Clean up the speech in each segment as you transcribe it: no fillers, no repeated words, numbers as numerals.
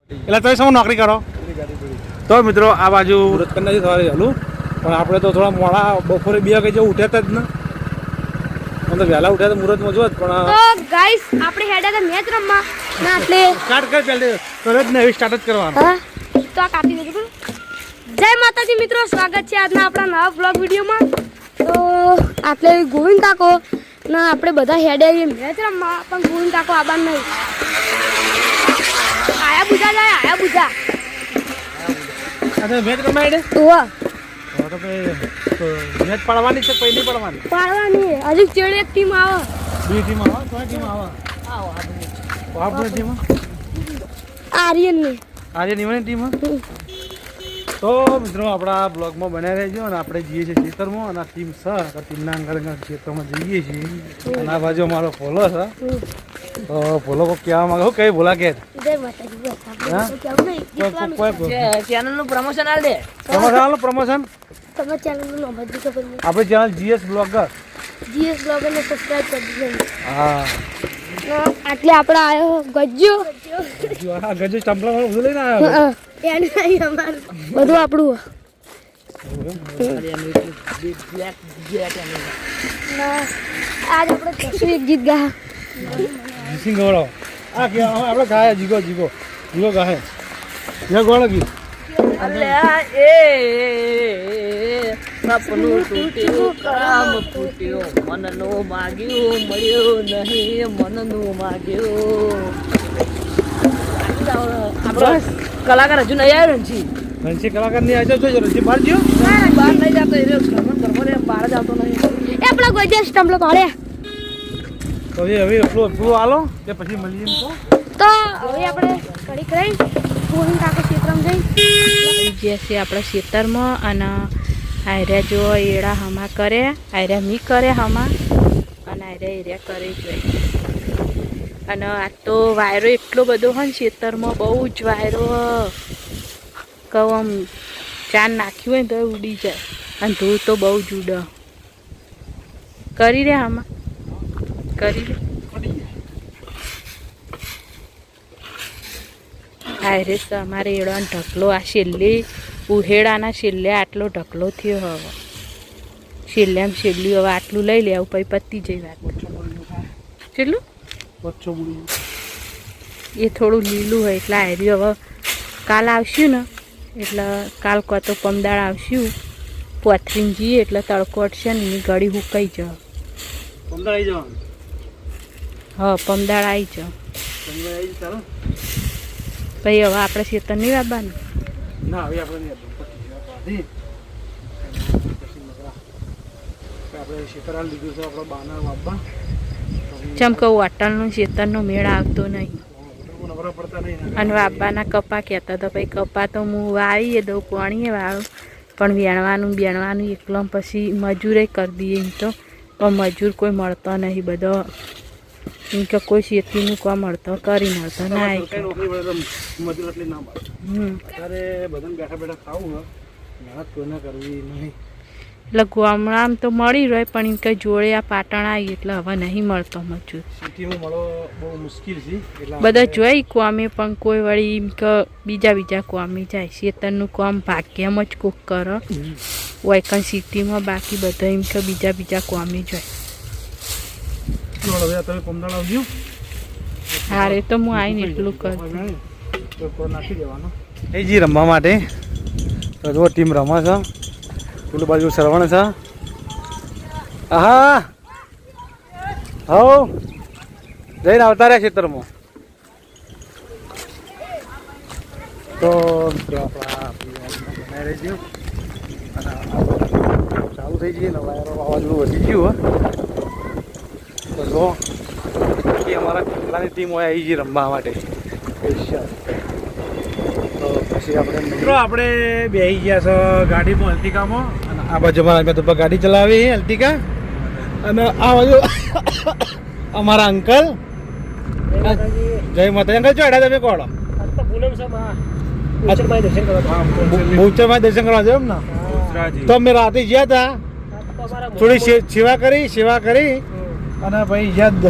એટલે તમે શું નોકરી કરો? તો મિત્રો આ બાજુ મુહૂર્ત કરી નથી સવારે ચાલુ, પણ આપણે તો થોડા મોડા બપોરે 2 વાગે જેવું ઉઠ્યા જ ને, તો વહેલા ઉઠ્યા તો મુહૂર્તમાં જો પણ તો ગાઈસ આપણે હેડા તો મેચ રમવા ના એટલે સ્ટાર્ટ કર પહેલે તરત ને એવી સ્ટાર્ટ જ કરવાનું. હા તો આ કાપી દેજો. જય માતાજી મિત્રો, સ્વાગત છે આજના આપણા નવા બ્લોગ વિડીયોમાં. તો આપણે ગોવિંદ કાકો ના આપણે બધા હેડે મેચ રમવા, પણ ગોવિંદ કાકો આબાન નહીં. આયા બુજા જાય, આયા બુજા. અરે મેચ રમાય દે તો તો મેચ પડવાની છે, પહેલી પડવાની પાડવાની હજી ચેડ એક ટીમ આવે, 2 ટીમ આવે, 3 ટીમ આવે. આપણી ટીમ આર્યન ની નિમણી ટીમ. તો મિત્રો આપણા બ્લોગમાં બનાવી રહેજો, અને આપણે જઈએ છીએ ખેતરમાં, અને આ ટીમ છે ટીમના અંગર ખેતરમાં જઈએ છીએ. અને આ બાજુ અમારો ફોલો છે, તો ફોલો કોઈ કહેવા માંગે શું કઈ બોલા કે જય માતાજી. ચેનલ નું પ્રમોશન આલ દે. પ્રમોશન તમે ચેનલ નું નામ જ ખબર નહીં. આપણે channel GS blogger. GS blogger ને સબસ્ક્રાઇબ કરી દેજો. હા આટલે આપણે આયો ગજ્જો આ ગજુ ચંપલા બધું લઈને આવ્યો. બધું આપણું. આજ આપણે 101 ગીત ગા સિંગ ગોળો આ કે આપણે ગાય જીગો ગાય યે ગોળો ગીત. અલ્યા એ સપનું તૂટ્યું, કામ ફૂટ્યો, મનનું માગ્યું મળ્યું નહીં, મનનું માગ્યું. આપણો કલાકાર હજુ નહીં આવ્યો ને? રણજી કલાકાર નહીં આવ્યો, જોજો રણજી બહાર ગયો, બહાર નહીં જતો, એ બહાર જ આવતો નહીં. એ આપણા ગજ્જા સ્ટમ્પલો પાડ્યા. તો હવે એટલું આલો કે પછી મળીએ. તો હવે આપણે કડી કરી ગોવિંદ કાકા ક્ષેત્રમાં જઈ જે છે આપણા ખેતરમાં, અને આયરા જો એડા હમા કરે, આયરા મી કરે હમા, અને આયરા એરિયા કરે જોઈ. અને આ તો વાયરો એટલો બધો હોય ને ખેતરમાં, બહુ જ વાયરો. કહું આમ ચાંદ નાખ્યું હોય ને તો ઉડી જાય, અને ધૂળ તો બહુ જ ઉડે. કરી રે આમાં કરી રે. હાયરે અમારે એડવાનો ઢગલો, આ છેલ્લે ઉહેડાના છેલ્લે આટલો ઢગલો થયો. હવે છેલ્લેમ છેલ્લી હવે આટલું લઈ લે, આવું પછી પતી જઈ વાત. કેટલું એ થોડું લીલું હોય એટલે હાર્યું. હવે કાલ આવશું ને, એટલે કાલ કાં તો પમદાળ આવશું, પોથરીને જઈએ એટલે તડકો અટશે ને એની ગળી હુકાઈ જાય. હા પમદાળ આવી જાઓ. પછી હવે આપણે ખેતર નહીં વાવવાનું. ના હવે આપણે ખેતર લીધું છે આપણે બાના વાવવા. જેમ કહું અટલનું ખેતરનો મેળ આવતો નહીં, અને વાવવાના કપા કહેતા હતા. પછી કપા તો હું વાવીએ દઉં, પાણીએ વાળું, પણ બેણવાનું એકલો પછી મજૂરે કરી દઈએ. એમ તો પણ મજૂર કોઈ મળતો નહીં, બધો એમ કે કોઈ ખેતીનું કોઈ મળતો કરી મળતો ના. એટલે ગામડામાં તો મળી રહે, પણ એમ કે જોડે આ પાટણ આવી એટલે હવે નહીં મળતો મજૂર. બધા જોઈ કોમે, પણ કોઈ વળી એમ કે બીજા કોમે જાય. ખેતરનું કામ ભાગ્યમાં જ કોક કરે હોય કાં સિટીમાં, બાકી બધા એમ કે બીજા કોમે જાય. હારે તો હું આવીને એટલું કરું. જી રમવા માટે તો જો ટીમ રમે છે. પેલું બાજુ સરવણ છે. હા હો જઈને આવતા રહ્યા ખેતરમાં. તો બનાવી રહીશું, અને ચાલુ થઈ જઈએ ને. વાવાઝોડું વધી ગયું. તો જો કે અમારા ખેતલાની ટીમ હોય આવી જઈએ રમવા માટે સ્પેશિયલ. તો પછી આપણે બેસી ગયા છો ગાડીમાં, અલ્ટિકામાં. અને આ બાજુ મારા તો ગાડી ચલાવી અલ્ટિકા, અને આ બાજુ અમારા અંકલ. જય માતા. અંકલ ચોડા તમે કોડો બહુચરમાં દર્શન કરવા જાવ ને. તો અમે રાતે ગયા હતા, થોડી સેવા કરી, અને ભાઈ યાદ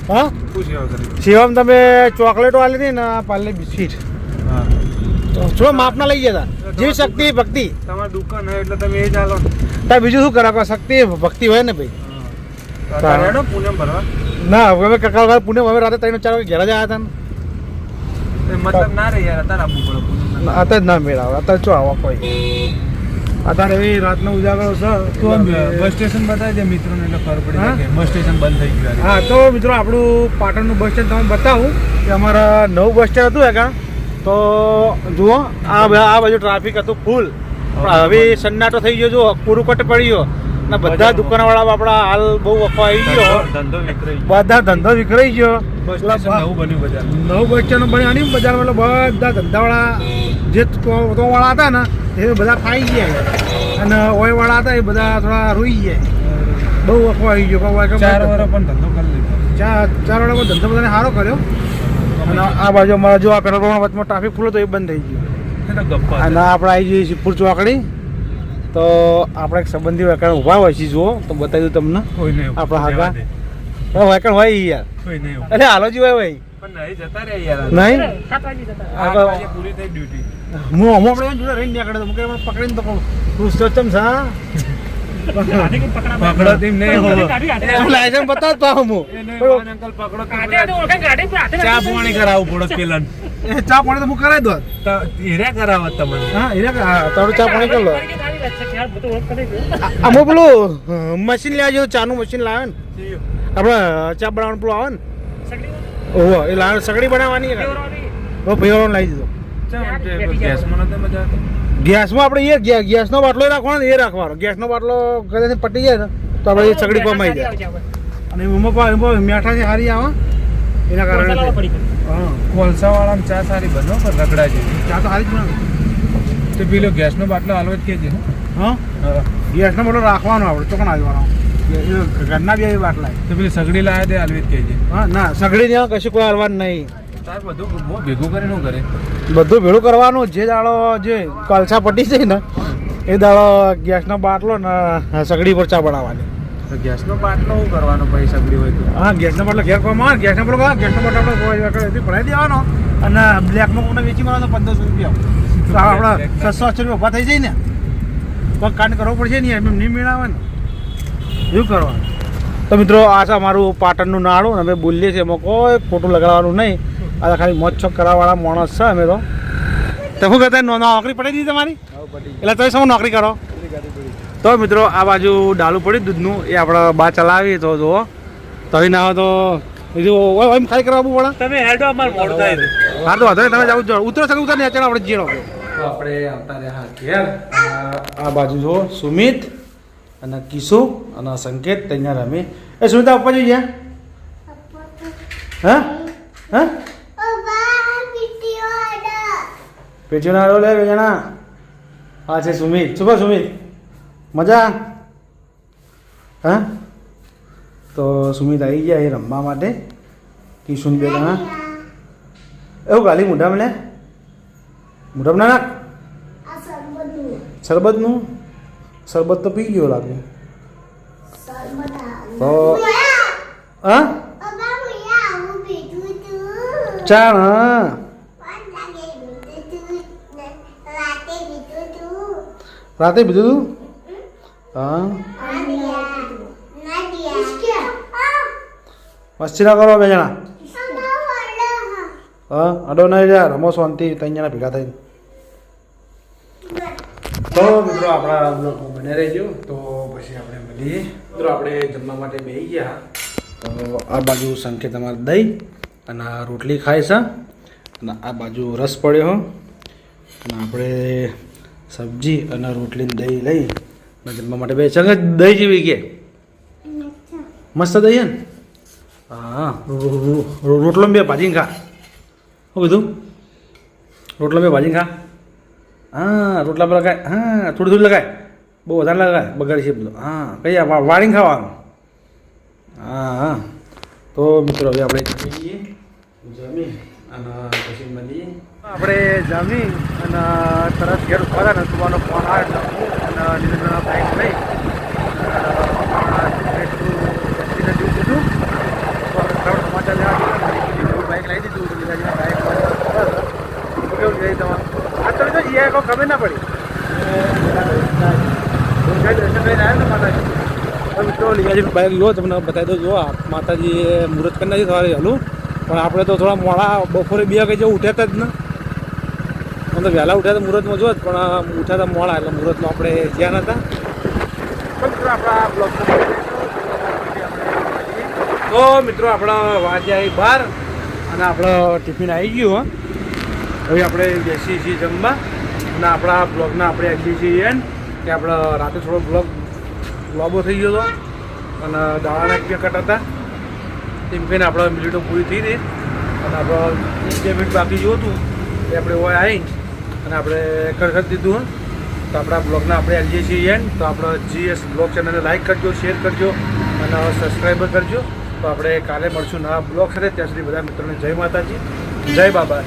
હા શું સેવા કરી? સેવામાં તમે ચોકલેટો આલી હતી ને પાર્લે બિસ્કીટ હા તો જો માપના લઈ ગયા હતા. જેવી શક્તિ ભક્તિ. તમારી દુકાન હે એટલે તમે એ ચાલો ને. તાર બીજું શું કરા શક્તિ ભક્તિ હોય ને ભાઈ. અત્યારે હેડો પૂનમ ભરવા. ના હવે કાકા પુણે હવે રાતે 3-4 વાગે ઘેર જ આવ્યા હતા ને મતલબ ના રે યાર અત્યારે આપવું પડે પૂનમ. અત્યારે જ ના મેળ આવે અત્યારે શું આવા કોઈ અત્યારે એવી રાતનો ઉજાગરો છે તો બસ સ્ટેશન બતાવી દે મિત્રોને એટલે ખબર પડી જાય કે બસ સ્ટેશન બંધ થઈ ગયું. હા તો મિત્રો આપણું પાટણનું બસ સ્ટેન્ડ તમને બતાવું કે અમારા નવું બસ સ્ટેન્ડ હતું એકા તો જુઓ આ બાજુ ટ્રાફિક હતું ફૂલ પણ હવે સન્નાટો થઈ ગયો જો પૂરુકટ પડી ગયો ને બધા દુકાનવાળા આપણા હાલ બહુ વફા આવી ગયો ધંધો વિખરાઈ બધા ધંધો વિખરાઈ ગયો બસ સ્ટેશન નવું બન્યું બજાર. નવું બસ સ્ટેન્ડ બન્યું અને બજારમાં એટલે બધા ધંધાવાળા જે વાળા હતા ને એ બધા ખાઈ ગયા અને ઓયવાળા હતા એ બધા થોડા રોઈ ગયા બહુ વખવા આવી ગયો 4 વર્ષ પણ ધંધો કરી લીધો. ચાર વાળા ધંધો બધાને સારો કર્યો અને આ બાજુ અમારા જો આ પેલા પ્રમાણે વચમાં ટ્રાફિક ફૂલ હતો એ બંધ થઈ ગયો એ તો ગપ્પા અને આપણે આવી જઈએ શિવપુર ચોકડી તો આપણે એક સંબંધી વેકણ ઊભા હોય છે જુઓ તો બતાવી દઉં તમને કોઈ નહીં આપણા હાગા વેકણ હોય યાર કોઈ નહીં અરે હાલો જ હોય ભાઈ પણ નહીં જતા રે યાર. નહીં 7 વાગે જતા. 8 વાગે પૂરી થઈ ડ્યુટી. હું આપણે જોડે રહીને નીકળે તો મુકે પકડીને તો કહું ચમ સા પકડો તેમ નહીં હોવો. લાયસન્સ બતાવ તો હું એને અંકલ પકડો તો ચા પાણી કરાવવું પડે પેલા. એ ચા પાણી તો હું કરાવી દો હીરા કરાવત તમને. હા હીરા તારું ચા પાણી કરી લો અમુક પેલું મશીન લેવા જેવું ચાનું મશીન લાવે ને આપણે ચા બનાવવાનું પેલું આવે ને ઓહો એ લાવે સગડી બનાવવાની ભાઈવાળો લાવી દીધો. ગેસમાં નથી મજા આવતી. ગેસમાં આપણે એ ગેસનો બાટલો રાખવાનો એ રાખવાનો ગેસનો બાટલો કદાચ પટી જાય ને તો આપણે એ સગડી પમાઈ જાય અને એમાં મેઠા છે સારી આવે એના કારણે હા કોલસા વાળામાં ચા સારી બનો પણ રગડા જેવી. ચા તો સારી જ બનાવે તો પેલો ગેસનો બાટલો હાલવો જ કેજે. હા ગેસનો બાટલો રાખવાનો આપણે ચોકણ આવવાનો ઘરના બી આવી બાટલા તો પેલી સગડી લાવે તે હાલવી જ કેજે. હા ના સગડી ને કશું કોઈ હાલવાનું નહીં તાર બધું બહુ ભેગું કરીને શું કરે. બધું ભેળું કરવાનું જે દાડો જે કલસા પટી જાય ને એ દાડો ગેસનો બાટલો ને સગડી પર ચા બનાવવાની. તો ગેસનો બાટલો શું કરવાનો પછી સગડી હોય તો. હા ગેસનો બાટલો ઘેર કોમાં ગેસનો બાટલો આપણે ભરાઈ દેવાનો અને બ્લેકમાં કોને વેચી મારવાનો 1500 રૂપિયા તો આપણા 600 રૂપિયા ઊભા થઈ જાય ને પગ કાંડ કરવો પડશે ને એમ નહીં મેળાવે ને એવું કરવાનું. તો મિત્રો આ છે અમારું પાટણનું નાડું અમે બોલીએ છીએ એમાં કોઈ ખોટું લગાડવાનું નહીં આ ખાલી મોજ છોક કરાવવાળા માણસ છે અમે તો તમે કહેતા નોકરી પડી દીધી તમારી એટલે તમે શું નોકરી કરો. તો મિત્રો આ બાજુ ડાલું પડ્યું દૂધનું એ આપણે બા ચલાવી તો જુઓ તો અહીં ના તો બીજું એમ ખાલી કરવા પડે. તમે હેડો અમાર મોડ થાય. હા તો વાંધો નહીં તમે જાવ ઉતરો શકે ઉતર ને ચાલો આપણે જીરો તો આપણે આવતા રહ્યા ઘેર આ બાજુ જુઓ સુમિત અને કિશુ અને સંકેત ત્યાં રમે એ સુમિતા પપ્પા જોઈ ગયા હા હા પેટીઓ ના લે બે જણા હા છે સુમિત શું સુમિત મજા હા તો સુમિત આવી ગયા એ રમવા માટે કિશુન બે જણા એવું ગાલી મોઢામાં લે મોઢામાં ના નાખ શરબતનું શરબત તો પી ગયો લાગે તો હા ચાણ હા રાતે બીજું તું હા મસ્તી ના કરો બે જણા હા અડો નહીં યાર રમો શાંતિ 3 જણા ભેગા થઈને. તો મિત્રો આપણા બ્લોગમાં બને રહેજો તો પછી આપણે મળીએ. મિત્રો આપણે જમવા માટે બેસી ગયા તો આ બાજુ સંકેત અમારે દહીં અને આ રોટલી ખાય છે અને આ બાજુ રસ પડ્યો અને આપણે સબ્જી અને રોટલીને દહીં લઈ અને જમવા માટે બે સંગત દહીં જેવી કે મસ્ત દહીં ને હા રોટલો બે ભાજીને ખા શું કીધું રોટલો બે ભાજીને ખા હા રોટલા પર લગાય હા થોડી થોડી લગાય બહુ વધારે લગાય બગાડી છે બધું હા કઈ વાળીને ખાવાનું હા હા તો મિત્રો હવે આપણે જમી અને પછી મળીએ. આપણે જમી અને તરત ઘેર ઉભા ને તમારો ફોન આવે અને નિરંજનના બાઈક લઈ બાઇક લાવી દીધું લીલાજીના બાઇક કેવું છે તમારું આ તમે તો જીયા કોઈ ખબર ના પડી દર્શન કરીને આવ્યા ને માતાજી મિત્રો લીલાજી બાઇક લો તમને બતાવી દો જો માતાજીએ મુહૂર્ત કરી નાખી સવારે હલું પણ આપણે તો થોડા મોડા બપોરે 2 વાગે જેવું ઉઠ્યા જ ને આમ તો વહેલા ઉઠ્યા તો મુહૂર્તમાં જો પણ ઉઠ્યા હતા મોડા એટલે મુહૂર્તમાં આપણે જ્યાં હતા પણ મિત્રો આપણા બ્લોગ તો મિત્રો આપણા વાગ્યા 12 અને આપણો ટિફિન આવી ગયું હવે આપણે બેસીએ છીએ જમવા અને આપણા બ્લોગના આપણે આવીએ છીએ એન્ડ કે આપણે રાતે થોડો બ્લોગ લોબો થઈ ગયો હતો અને દાળાના 1 કટ હતા તેમ કહીને આપણે મિનિટો પૂરી થઈ હતી અને આપણે 2 મિનિટ બાકી જેવું હતું એ આપણે ઓય આવી અને આપણે કરી દીધું તો આપણા બ્લોગના આપણે આવીએ છીએ એન્ડ તો આપણે GS બ્લોગ ચેનલને લાઈક કરજો શેર કરજો અને સબસ્ક્રાઈબર કરજો તો આપણે કાલે મળશું નવા બ્લોગ સાથે ત્યાં સુધી બધા મિત્રોને જય માતાજી જય બાબા